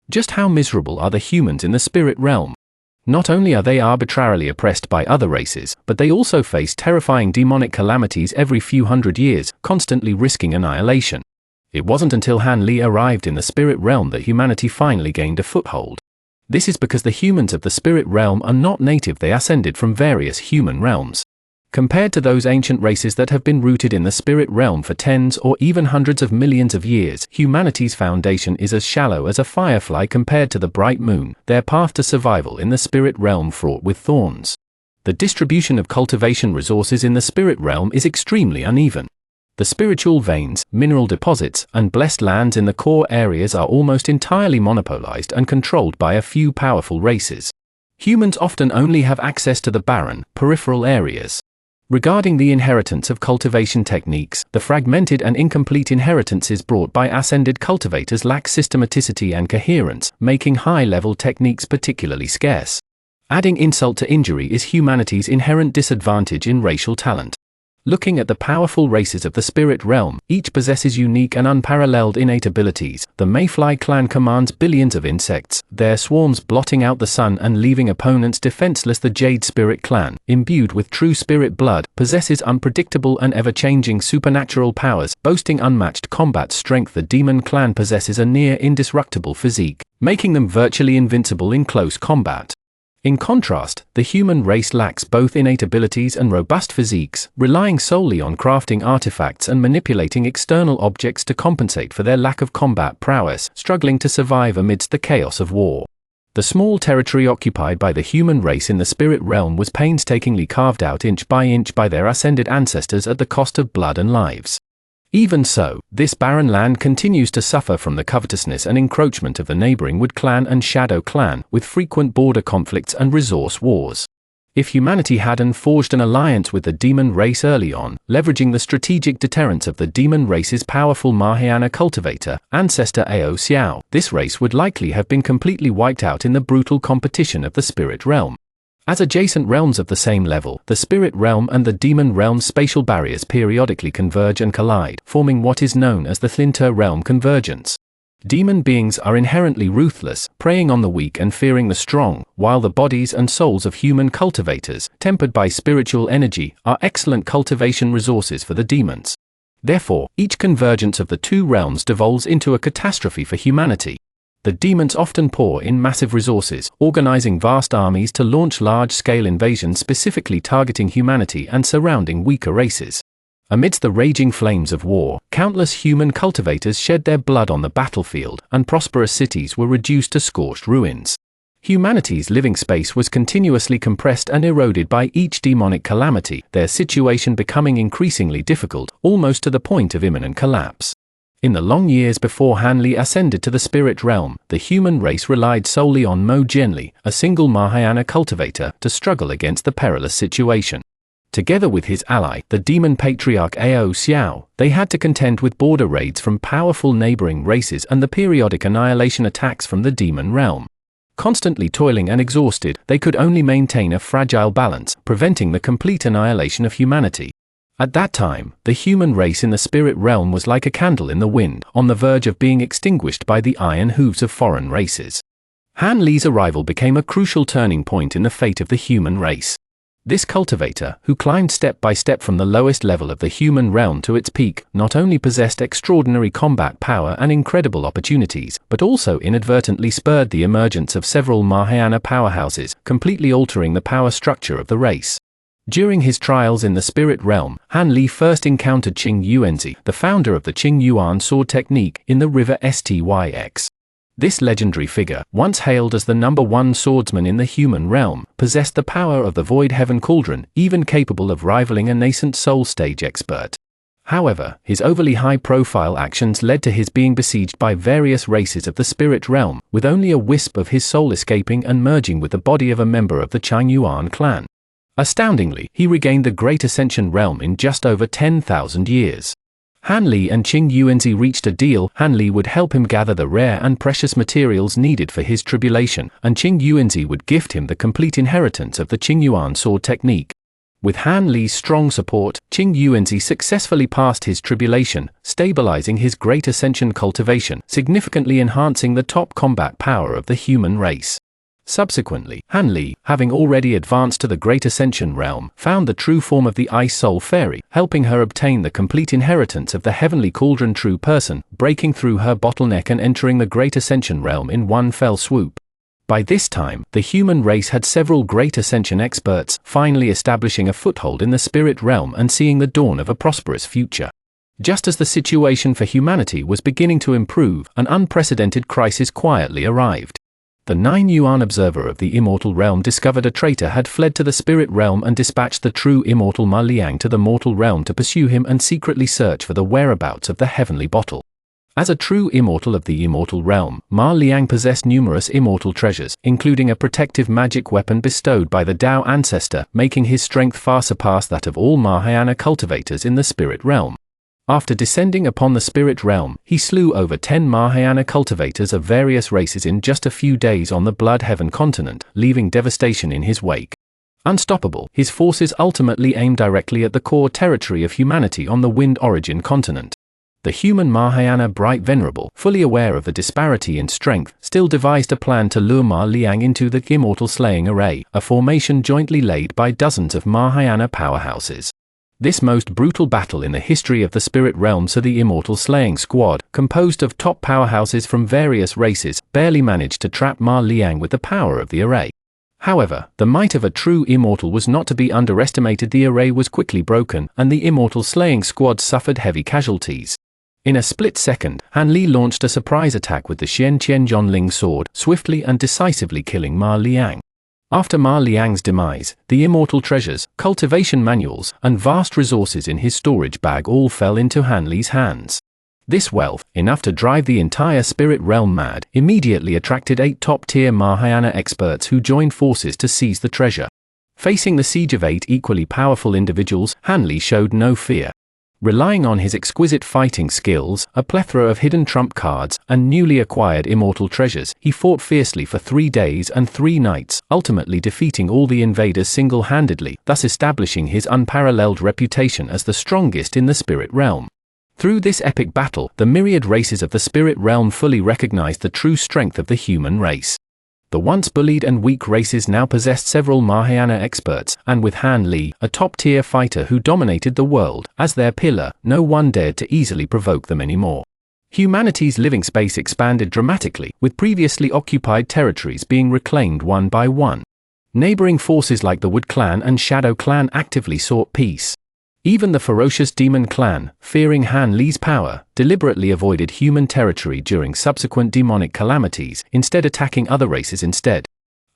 Just how miserable are the humans in the spirit realm? Not only are they arbitrarily oppressed by other races, but they also face terrifying demonic calamities every few hundred years, constantly risking annihilation. It wasn't until Han Li arrived in the spirit realm that humanity finally gained a foothold. This is because the humans of the spirit realm are not native, they ascended from various human realms. Compared to those ancient races that have been rooted in the spirit realm for tens or even hundreds of millions of years, humanity's foundation is as shallow as a firefly compared to the bright moon, their path to survival in the spirit realm fraught with thorns. The distribution of cultivation resources in the spirit realm is extremely uneven. The spiritual veins, mineral deposits, and blessed lands in the core areas are almost entirely monopolized and controlled by a few powerful races. Humans often only have access to the barren, peripheral areas. Regarding the inheritance of cultivation techniques, the fragmented and incomplete inheritances brought by ascended cultivators lack systematicity and coherence, making high-level techniques particularly scarce. Adding insult to injury is humanity's inherent disadvantage in racial talent. Looking at the powerful races of the spirit realm, each possesses unique and unparalleled innate abilities. The Mayfly clan commands billions of insects, their swarms blotting out the sun and leaving opponents defenseless. The Jade Spirit clan, imbued with true spirit blood, possesses unpredictable and ever-changing supernatural powers, boasting unmatched combat strength. The Demon clan possesses a near-indestructible physique, making them virtually invincible in close combat. In contrast, the human race lacks both innate abilities and robust physiques, relying solely on crafting artifacts and manipulating external objects to compensate for their lack of combat prowess, struggling to survive amidst the chaos of war. The small territory occupied by the human race in the spirit realm was painstakingly carved out inch by their ascended ancestors at the cost of blood and lives. Even so, this barren land continues to suffer from the covetousness and encroachment of the neighboring Wood clan and Shadow clan, with frequent border conflicts and resource wars. If humanity hadn't forged an alliance with the demon race early on, leveraging the strategic deterrence of the demon race's powerful Mahayana cultivator, ancestor Ao Xiao, this race would likely have been completely wiped out in the brutal competition of the spirit realm. As adjacent realms of the same level, the spirit realm and the demon realm's spatial barriers periodically converge and collide, forming what is known as the Thlinter-realm convergence. Demon beings are inherently ruthless, preying on the weak and fearing the strong, while the bodies and souls of human cultivators, tempered by spiritual energy, are excellent cultivation resources for the demons. Therefore, each convergence of the two realms devolves into a catastrophe for humanity. The demons often pour in massive resources, organizing vast armies to launch large-scale invasions specifically targeting humanity and surrounding weaker races. Amidst the raging flames of war, countless human cultivators shed their blood on the battlefield, and prosperous cities were reduced to scorched ruins. Humanity's living space was continuously compressed and eroded by each demonic calamity, their situation becoming increasingly difficult, almost to the point of imminent collapse. In the long years before Han Li ascended to the spirit realm, the human race relied solely on Mo Jianli, a single Mahayana cultivator, to struggle against the perilous situation. Together with his ally, the demon patriarch Ao Xiao, they had to contend with border raids from powerful neighboring races and the periodic annihilation attacks from the demon realm. Constantly toiling and exhausted, they could only maintain a fragile balance, preventing the complete annihilation of humanity. At that time, the human race in the spirit realm was like a candle in the wind, on the verge of being extinguished by the iron hooves of foreign races. Han Li's arrival became a crucial turning point in the fate of the human race. This cultivator, who climbed step by step from the lowest level of the human realm to its peak, not only possessed extraordinary combat power and incredible opportunities, but also inadvertently spurred the emergence of several Mahayana powerhouses, completely altering the power structure of the race. During his trials in the spirit realm, Han Li first encountered Qing Yuanzi, the founder of the Qing Yuan sword technique, in the river Styx. This legendary figure, once hailed as the #1 swordsman in the human realm, possessed the power of the Void Heaven Cauldron, even capable of rivaling a nascent soul stage expert. However, his overly high-profile actions led to his being besieged by various races of the spirit realm, with only a wisp of his soul escaping and merging with the body of a member of the Qing Yuan clan. Astoundingly, he regained the Great Ascension realm in just over 10,000 years. Han Li and Qing Yuanzi reached a deal. Han Li would help him gather the rare and precious materials needed for his tribulation, and Qing Yuanzi would gift him the complete inheritance of the Qing Yuan sword technique. With Han Li's strong support, Qing Yuanzi successfully passed his tribulation, stabilizing his Great Ascension cultivation, significantly enhancing the top combat power of the human race. Subsequently, Han Li, having already advanced to the Great Ascension realm, found the true form of the Ice Soul Fairy, helping her obtain the complete inheritance of the Heavenly Cauldron True Person, breaking through her bottleneck and entering the Great Ascension realm in one fell swoop. By this time, the human race had several Great Ascension experts, finally establishing a foothold in the spirit realm and seeing the dawn of a prosperous future. Just as the situation for humanity was beginning to improve, an unprecedented crisis quietly arrived. The 9-Yuan observer of the immortal realm discovered a traitor had fled to the spirit realm and dispatched the true immortal Ma Liang to the mortal realm to pursue him and secretly search for the whereabouts of the heavenly bottle. As a true immortal of the immortal realm, Ma Liang possessed numerous immortal treasures, including a protective magic weapon bestowed by the Tao ancestor, making his strength far surpass that of all Mahayana cultivators in the spirit realm. After descending upon the spirit realm, he slew over 10 Mahayana cultivators of various races in just a few days on the Blood Heaven continent, leaving devastation in his wake. Unstoppable, his forces ultimately aimed directly at the core territory of humanity on the Wind Origin continent. The human Mahayana Bright Venerable, fully aware of the disparity in strength, still devised a plan to lure Ma Liang into the Immortal Slaying Array, a formation jointly laid by dozens of Mahayana powerhouses. This most brutal battle in the history of the spirit realm saw the Immortal Slaying Squad, composed of top powerhouses from various races, barely managed to trap Ma Liang with the power of the array. However, the might of a true immortal was not to be underestimated. The array was quickly broken, and the Immortal Slaying Squad suffered heavy casualties. In a split second, Han Li launched a surprise attack with the Xian Qian Zhonling sword, swiftly and decisively killing Ma Liang. After Ma Liang's demise, the immortal treasures, cultivation manuals, and vast resources in his storage bag all fell into Han Li's hands. This wealth, enough to drive the entire spirit realm mad, immediately attracted 8 top-tier Mahayana experts who joined forces to seize the treasure. Facing the siege of 8 equally powerful individuals, Han Li showed no fear. Relying on his exquisite fighting skills, a plethora of hidden trump cards, and newly acquired immortal treasures, he fought fiercely for 3 days and 3 nights, ultimately defeating all the invaders single-handedly, thus establishing his unparalleled reputation as the strongest in the spirit realm. Through this epic battle, the myriad races of the spirit realm fully recognized the true strength of the human race. The once bullied and weak races now possessed several Mahayana experts, and with Han Li, a top-tier fighter who dominated the world, as their pillar, no one dared to easily provoke them anymore. Humanity's living space expanded dramatically, with previously occupied territories being reclaimed one by one. Neighboring forces like the Wood Clan and Shadow Clan actively sought peace. Even the ferocious Demon Clan, fearing Han Li's power, deliberately avoided human territory during subsequent demonic calamities, instead attacking other races instead.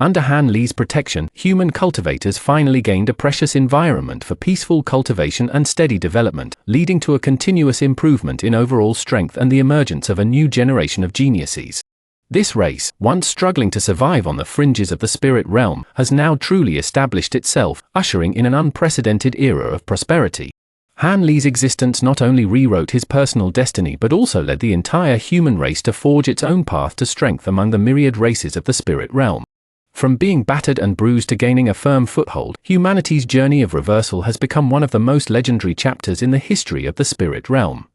Under Han Li's protection, human cultivators finally gained a precious environment for peaceful cultivation and steady development, leading to a continuous improvement in overall strength and the emergence of a new generation of geniuses. This race, once struggling to survive on the fringes of the spirit realm, has now truly established itself, ushering in an unprecedented era of prosperity. Han Li's existence not only rewrote his personal destiny but also led the entire human race to forge its own path to strength among the myriad races of the spirit realm. From being battered and bruised to gaining a firm foothold, humanity's journey of reversal has become one of the most legendary chapters in the history of the spirit realm.